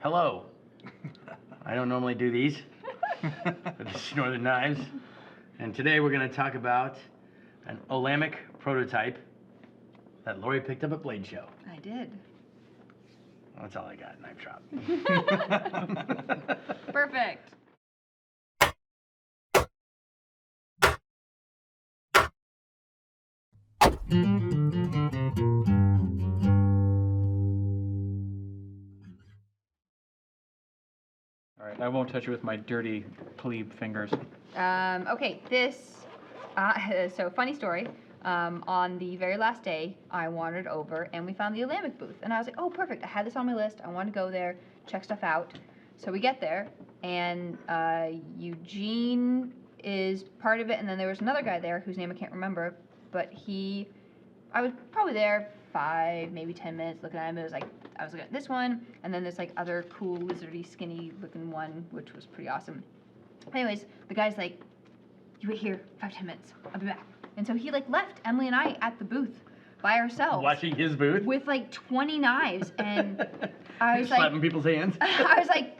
Hello. I don't normally do these, but this is Northern Knives. And today we're going to talk about an Olamic prototype that Lori picked up at BladeShow. I did. Well, that's all I got, knife shop. Perfect. All right, I won't touch you with my dirty plebe fingers. Okay, so funny story. On the very last day, I wandered over and we found the Olamic booth. And I was like, oh, perfect. I had this on my list. I wanted to go there, check stuff out. So we get there, and Eugene is part of it. And then there was another guy there whose name I can't remember. But I was probably there 5, maybe 10 minutes looking at him. It was like, I was looking at this one, and then this like other cool, lizardy, skinny looking one, which was pretty awesome. Anyways, the guy's like, you wait here 5-10 minutes. I'll be back. And so he like left Emily and I at the booth by ourselves. Watching his booth? With like 20 knives. And I was slapping people's hands. I was like,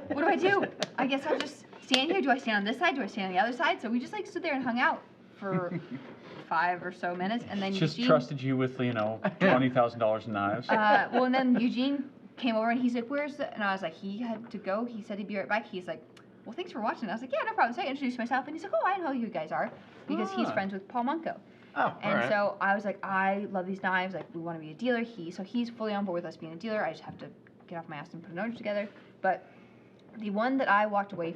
what do? I guess I'll just stand here. Do I stand on this side? Do I stand on the other side? So we just like stood there and hung out for 5 or so minutes. And then Just Eugene trusted you with, $20,000 in knives. well, and then Eugene came over and he's like, where's the, and I was like, he had to go. He said he'd be right back. He's like, well, thanks for watching. I was like, yeah, no problem. So I introduced myself, and he's like, oh, I know who you guys are, because he's friends with Paul Munko. Oh, and so I was like, I love these knives. Like, we want to be a dealer. So he's fully on board with us being a dealer. I just have to get off my ass and put an order together. But the one that I walked away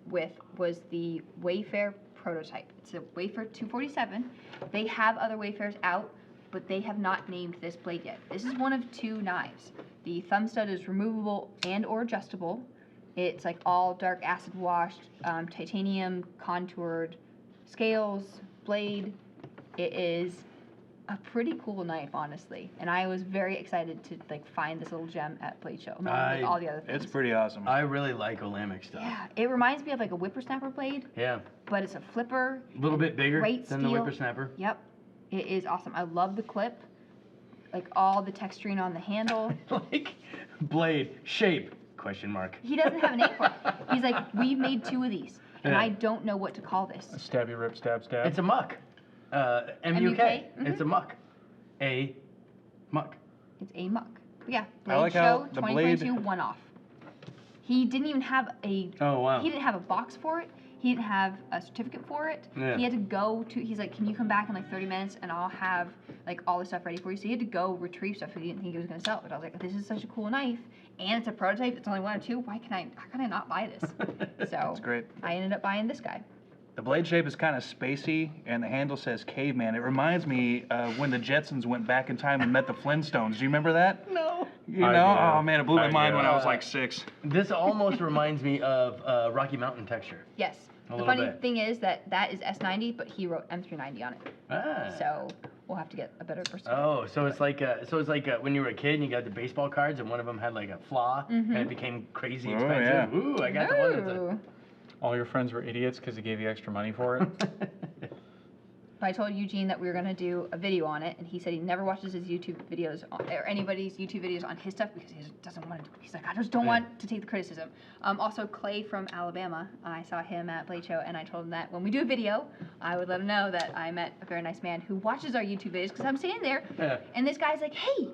with was the Wayfair prototype. It's a Wayfair 247. They have other Wayfairs out, but they have not named this blade yet. This is one of 2 knives. The thumb stud is removable and or adjustable. It's like all dark acid washed, titanium contoured scales, blade. It is a pretty cool knife, honestly. And I was very excited to like find this little gem at BladeShow, along with all the other things. It's pretty awesome. I really like Olamic stuff. Yeah, it reminds me of like a whippersnapper blade. Yeah. But it's a flipper. A little bit bigger than the whippersnapper. Yep. It is awesome. I love the clip. Like all the texturing on the handle. Like blade shape ? He doesn't have a name for it. He's like, we've made 2 of these, and I don't know what to call this. A stabby rip, stab, stab. It's a muck. M-U-K. Mm-hmm. It's a muck. A muck. It's a muck. But yeah, I like BladeShow how the 2022 blade- one off. He didn't even have a. Oh, wow. He didn't have a box for it. He didn't have a certificate for it. Yeah. He had to go to. He's like, can you come back in like 30 minutes and I'll have like all the stuff ready for you. So he had to go retrieve stuff. He didn't think he was gonna sell it. But I was like, this is such a cool knife, and it's a prototype. It's only 1 or 2. How can I not buy this? So That's great. I ended up buying this guy. The blade shape is kind of spacey, and the handle says caveman. It reminds me when the Jetsons went back in time and met the Flintstones. Do you remember that? No. You know? Oh, man, it blew my I mind do. when I was like 6. This almost reminds me of Rocky Mountain texture. Yes. A The little funny bit. thing is that is S90, but he wrote M390 on it. Ah. So we'll have to get a better perspective. Oh, so it's like when you were a kid and you got the baseball cards and one of them had like a flaw and it became crazy Oh, expensive. yeah. Ooh, I got the one that's Ooh. All your friends were idiots because they gave you extra money for it. But I told Eugene that we were going to do a video on it, and he said he never watches his YouTube videos or anybody's YouTube videos on his stuff because he just doesn't want to. He's like, I just don't want to take the criticism. Also, Clay from Alabama, I saw him at BladeShow, and I told him that when we do a video, I would let him know that I met a very nice man who watches our YouTube videos because I'm standing there, and this guy's like, hey,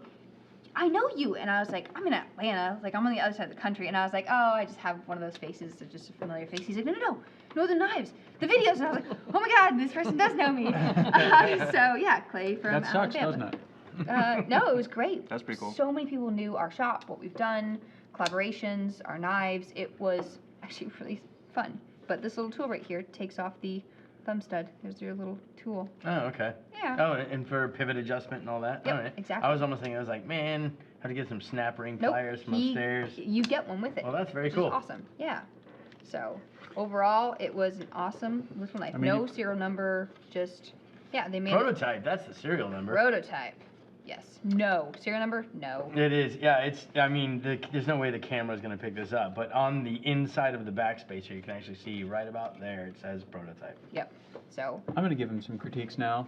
I know you. And I was like, I'm in Atlanta. Like, I'm on the other side of the country. And I was like, oh, I just have one of those faces, so just a familiar face. He's like, no, Northern Knives, the videos. And I was like, oh my God, this person does know me. So yeah, Clay from That sucks, Alabama. doesn't it? No, it was great. That's pretty cool. So many people knew our shop, what we've done, collaborations, our knives. It was actually really fun. But this little tool right here takes off the thumb stud. There's your little tool. Oh, okay. Yeah. Oh, and for pivot adjustment and all that? Yep, all right. exactly. I was almost thinking, I was like, man, I have to get some snap ring Nope. pliers from upstairs. You get one with it. Well, that's very which is cool. awesome. Yeah. So overall, it was an awesome little knife. I mean, No serial number, just yeah. They made Prototype, that's the serial number. prototype. Yes. No serial number. No. It is, yeah. I mean, there's no way the camera's gonna pick this up, but on the inside of the backspacer, you can actually see right about there. It says prototype. Yep. So I'm going to give him some critiques now.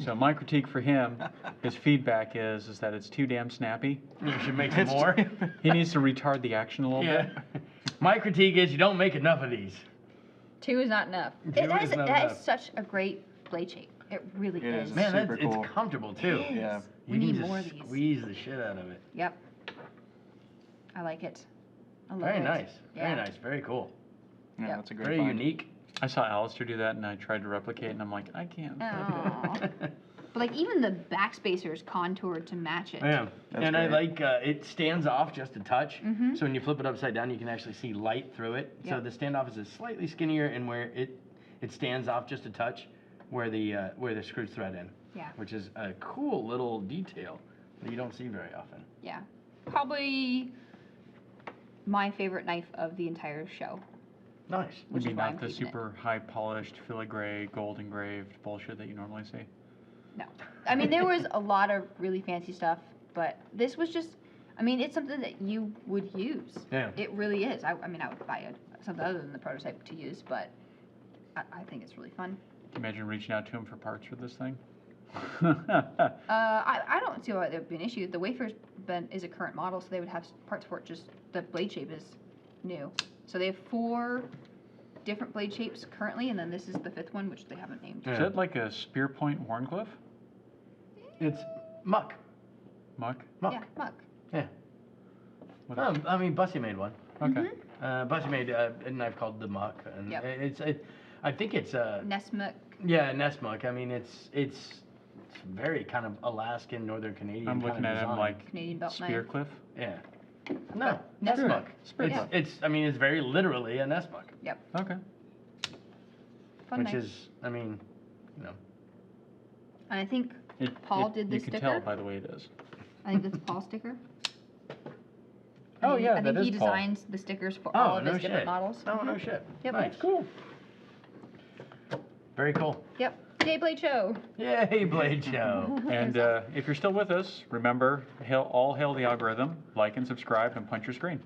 So my critique for him, his feedback is that it's too damn snappy. You should make some more. He needs to retard the action a little bit. My critique is you don't make enough of these. 2 is not enough. Two is not That enough. is such a great blade shape. It really It is. is. Man, Super it's cool. comfortable too. It is. Yeah. We You need can more just of these. squeeze the shit out of it. Yep. I like it. I love Very it. nice. Very Yeah. nice. Very cool. Yeah, Yep. that's a great Very find. unique. I saw Alistair do that, and I tried to replicate, and I'm like, I can't. Aw. But like even the backspacer is contoured to match it. Yeah, That's and I great. like it stands off just a touch. Mhm. So when you flip it upside down, you can actually see light through it. So Yep. the standoff is slightly skinnier, and where it stands off just a touch, where the screws thread in. Yeah. Which is a cool little detail that you don't see very often. Yeah. Probably my favorite knife of the entire show. Nice. Which Maybe is why I'm not the keeping it. super high polished filigree, gold engraved bullshit that you normally see. No. I mean, there was a lot of really fancy stuff, but this was just, I mean, it's something that you would use. Yeah. It really is. I mean, I would buy something other than the prototype to use, but I think it's really fun. Can you imagine reaching out to him for parts for this thing? I don't see why there would be an issue. The wafer's is a current model, so they would have parts for it, just the blade shape is new. So they have 4 different blade shapes currently, and then this is the 5th one, which they haven't named. Is that like a spear point Warncliffe? It's muck. Muck? Muck. Yeah, muck. Yeah. What is- I mean, Bussy made one. Okay. Bussy made a knife called the Muck, and Yep. I think it's Nessamuk. Nessamuk. I mean, it's very kind of Alaskan, Northern Canadian. I'm kind looking of at him design. like Canadian belt knife. Spearcliff. Yeah. No, Nessamuk. Nessamuk. Yeah. It's I mean, it's very literally a Nessamuk, Yep. Okay. Fun which knife. is, I mean, you know, And I think It, Paul did You this can sticker. tell by the way it is. I think that's Paul's sticker. Oh, yeah, I that think he is Paul. designs the stickers for oh, all of no his shit. different models. Oh, no Mhm. shit. Yep. Nice. That's Cool. Very cool. Yep. Yay, Blade Show. Yay, Blade Show. And if you're still with us, remember, all hail the algorithm, like and subscribe, and punch your screen.